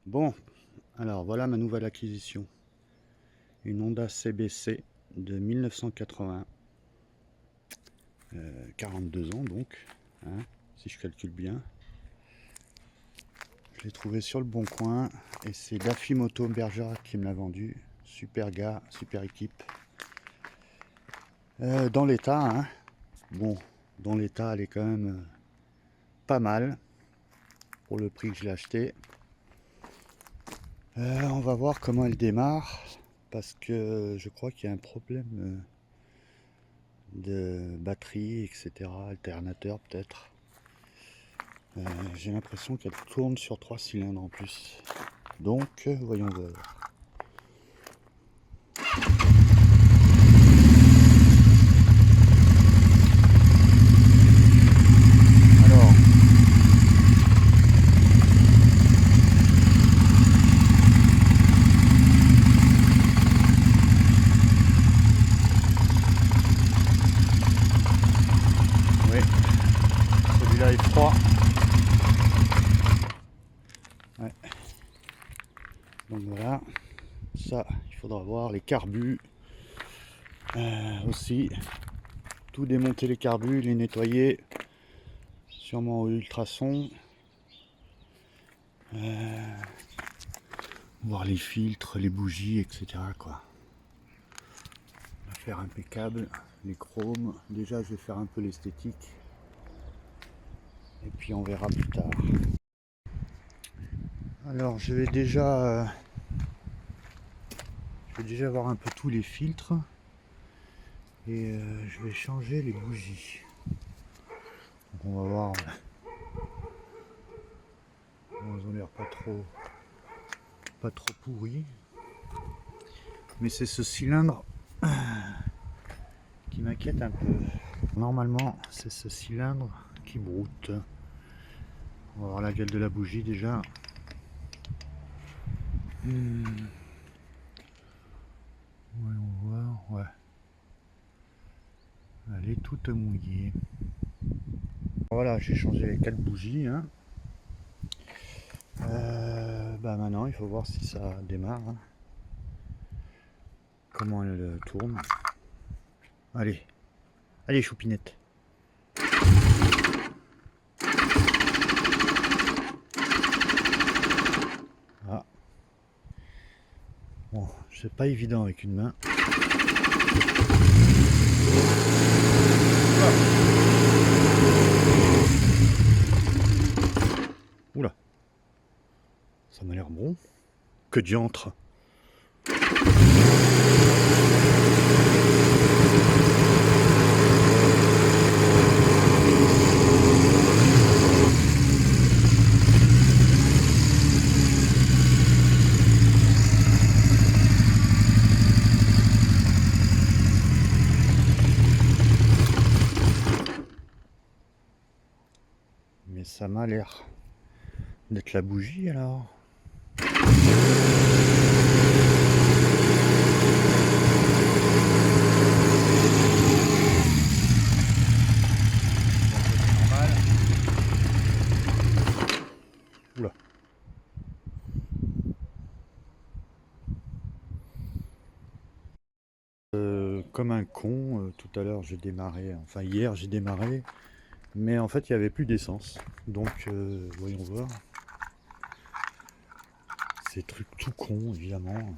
Bon, alors voilà ma nouvelle acquisition. Une Honda CBC de 1980. 42 ans donc, hein, si je calcule bien. Je l'ai trouvé sur le bon coin et c'est Daffy Moto Bergerac qui me l'a vendu. Super gars, super équipe. Dans l'état, hein. Bon, dans l'état elle est quand même pas mal pour le prix que je l'ai acheté. On va voir comment elle démarre parce que je crois qu'il y a un problème de batterie, etc. Alternateur peut-être. J'ai l'impression qu'elle tourne sur 3 cylindres en plus. Donc, voyons voir. Alors, oui, celui-là est froid. Ouais. Donc voilà, ça, il faudra voir les carbus aussi. Tout démonter les carbus, les nettoyer, sûrement au ultrason. Voir les filtres, les bougies, etc. quoi. Faire impeccable, les chromes. Déjà, je vais faire un peu l'esthétique. Et puis on verra plus tard. Alors, je vais déjà voir un peu tous les filtres. Et je vais changer les bougies. Donc on va voir. Elles ont l'air pas trop pourries. Mais c'est ce cylindre qui m'inquiète un peu. Normalement, c'est ce cylindre qui broute. On va voir la gueule de la bougie déjà. Ouais, on va voir. Ouais. Elle est toute mouillée. Voilà, j'ai changé les 4 bougies. Hein. Bah maintenant, il faut voir si ça démarre. Hein. Comment elle tourne. Allez, allez choupinette. Ah. Bon, c'est pas évident avec une main. Oula. Ça m'a l'air bon. Que diantre. Mais ça m'a l'air d'être la bougie alors. Oula. Comme un con, tout à l'heure j'ai démarré, enfin hier j'ai démarré, mais en fait il n'y avait plus d'essence. Donc voyons voir. Ces trucs tout cons évidemment.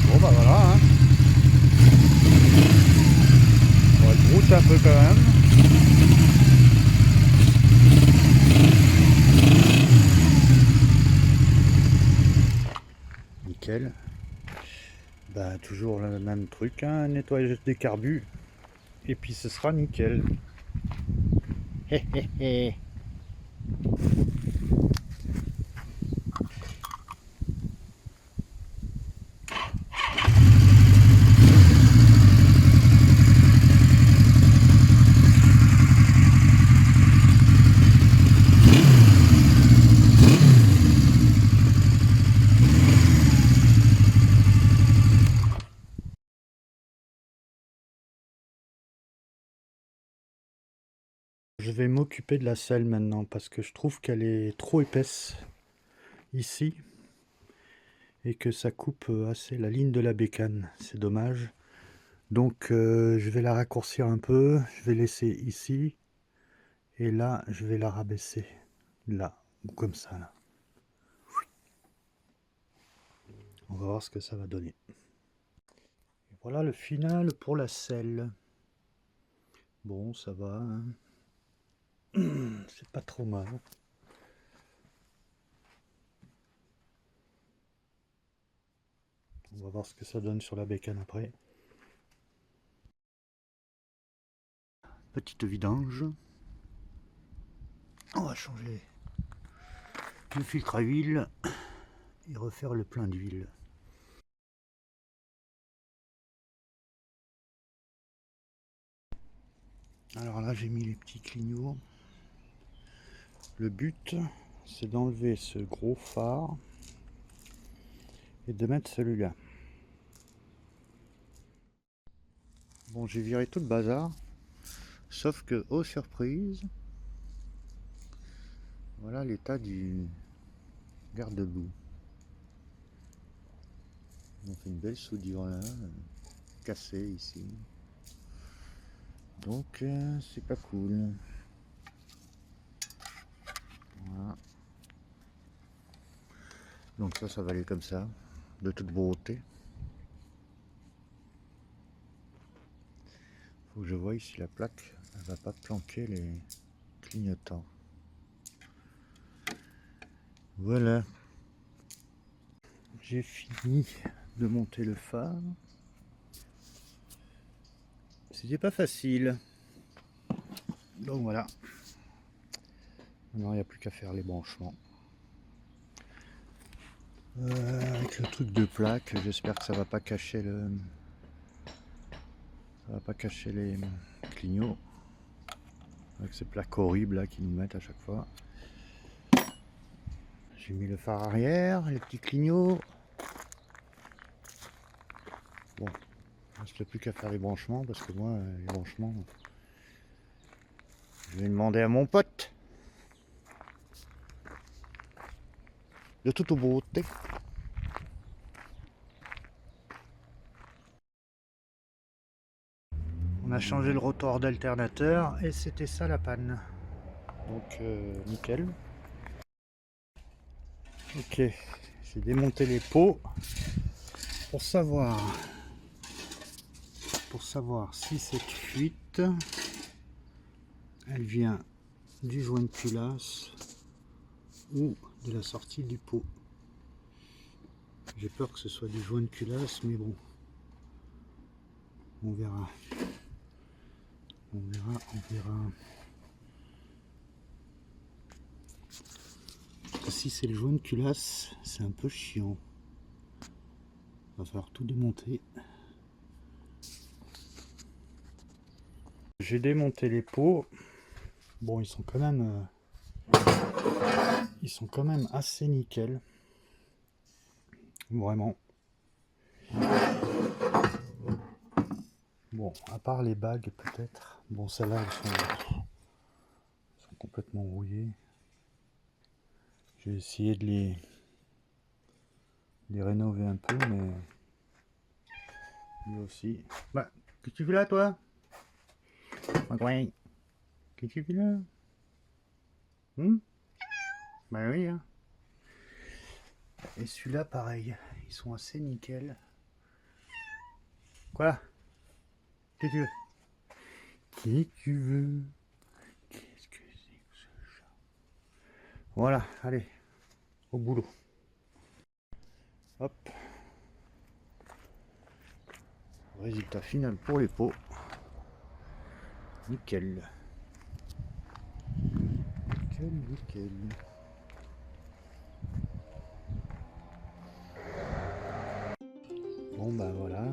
Bon bah voilà hein. On va le brouter un peu quand même. Nickel. Bah toujours le même truc, hein, nettoyage des carbus. Et puis ce sera nickel. Hé hé hé. Je vais m'occuper de la selle maintenant parce que je trouve qu'elle est trop épaisse ici et que ça coupe assez la ligne de la bécane. C'est dommage. Donc je vais la raccourcir un peu. Je vais laisser ici et là je vais la rabaisser là ou comme ça là. On va voir ce que ça va donner. Et voilà le final pour la selle. Bon, ça va, hein. C'est pas trop mal. On va voir ce que ça donne sur la bécane après. Petite vidange. On va changer le filtre à huile et refaire le plein d'huile. Alors là, j'ai mis les petits clignots. Le but, c'est d'enlever ce gros phare et de mettre celui-là. Bon, j'ai viré tout le bazar, sauf que, oh surprise, voilà l'état du garde-boue. On fait une belle soudure là, cassée ici. Donc, c'est pas cool. Voilà. Donc ça va aller comme ça, de toute beauté. Faut que je voie si la plaque elle va pas planquer les clignotants. Voilà. J'ai fini de monter le phare. C'était pas facile. Donc voilà. Maintenant il n'y a plus qu'à faire les branchements. Avec le truc de plaque, j'espère que ça va pas cacher le. Ça va pas cacher les clignots. Avec ces plaques horribles là qu'ils nous mettent à chaque fois. J'ai mis le phare arrière, les petits clignots. Bon, il ne reste plus qu'à faire les branchements parce que moi, les branchements, je vais demander à mon pote. De toute beauté. On a changé le rotor d'alternateur et c'était ça la panne. Donc nickel. Ok, j'ai démonté les pots pour savoir si cette fuite elle vient du joint de culasse ou de la sortie du pot. J'ai peur que ce soit du joint de culasse, mais bon, on verra. On verra. Si c'est le joint de culasse, c'est un peu chiant. Va falloir tout démonter. J'ai démonté les pots. Bon, ils sont quand même assez nickel. Vraiment. Bon, à part les bagues peut-être. Bon, celles-là, elles sont complètement rouillées. Je vais essayer de les rénover un peu, mais lui aussi. Bah, qu'est-ce que tu fais là, toi? Qu'est-ce que tu fais là? Bah oui, hein. Et celui-là, pareil. Ils sont assez nickel. Quoi? Qu'est-ce que tu veux? Qu'est-ce que tu veux? Qu'est-ce que c'est que ce chat? Voilà, allez, au boulot. Hop. Résultat final pour les pots. Nickel. Nickel, nickel. Bon bah voilà,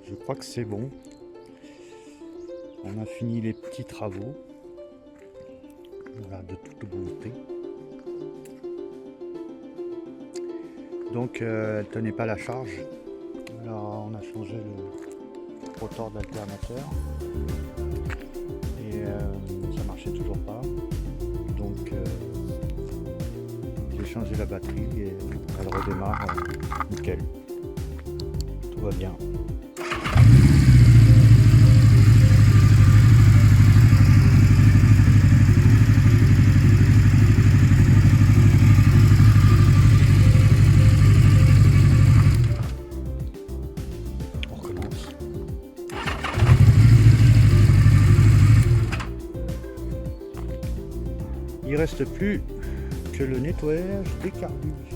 je crois que c'est bon. On a fini les petits travaux. Voilà, de toute beauté. Donc elle tenait pas la charge. Alors on a changé le rotor d'alternateur et ça marchait marchait toujours pas. Donc j'ai changé la batterie et elle redémarre nickel. Tout va bien. On recommence. Il reste plus que le nettoyage des carburants.